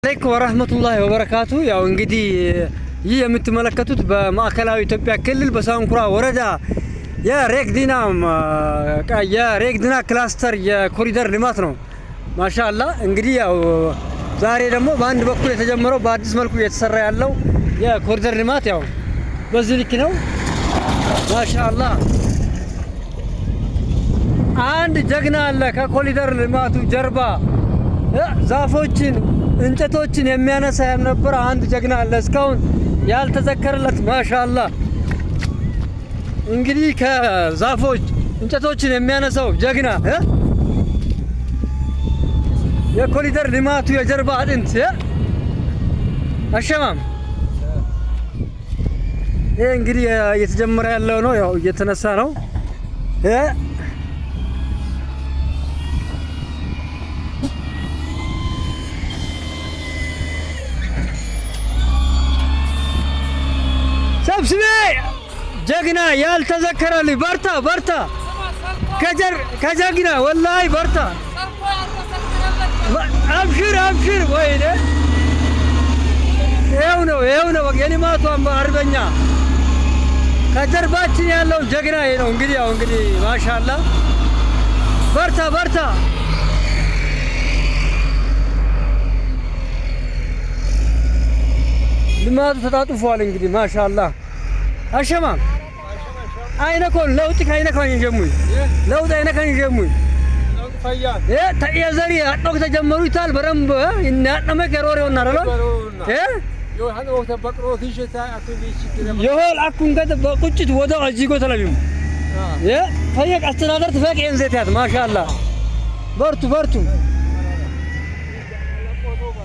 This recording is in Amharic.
عليكم ورحمة الله وبركاته يا انجدي ይህ የምትመለከቱት በማዕከላዊ ኢትዮጵያ ክልል በሳንኩራ ወረዳ የሬግዲና ክላስተር የኮሪደር ልማት ነው። ማሻአላ እንግዲህ ያው ዛሬ ደግሞ በአንድ በኩል የተጀመረው በአዲስ መልኩ እየተሰራ ያለው የኮሪደር ልማት ያው በዚህ ልክ ነው። ማሻአላ አንድ ጀግና አለ ከኮሪደር ልማቱ ጀርባ ዛፎችን እንጨቶችን የሚያነሳ የነበረ አንድ ጀግና አለ እስካሁን ያልተዘከረለት። ማሻአላ እንግዲህ ከዛፎች እንጨቶችን የሚያነሳው ጀግና የኮሪደር ልማቱ የጀርባ አጥንት አሸማም ይሄ እንግዲህ እየተጀመረ ያለው ነው። ያው እየተነሳ ነው። ሰብስቤ ጀግና ያልተዘከረልኝ በርታ በርታ ከጀግና ወላሂ በርታ አብሽር አብሽር። ወይኔ ይኸው ነው የልማቱ አርበኛ ከጀርባችን ያለው ጀግና ይሄ ነው። እንግዲህ ያው እንግዲህ ማሻአላ በርታ በርታ። ልማቱ ተጣጥፏል እንግዲህ ማሻአላ አሸማም አይነኮን ለውጥ ካይነካን ጀሙይ ለውጥ አይነካን ጀሙይ ተየዘሪ አጥቶክ ተጀመሩ ይታል በረምብ እናጠመ ከሮሬውና አረሎ የሆል አኩን ገደ በቁጭት ወደ አጂጎ ተለቢም ፈየቅ አስተዳደር ተፈቅ እንዘት ያት ማሻአላ በርቱ በርቱ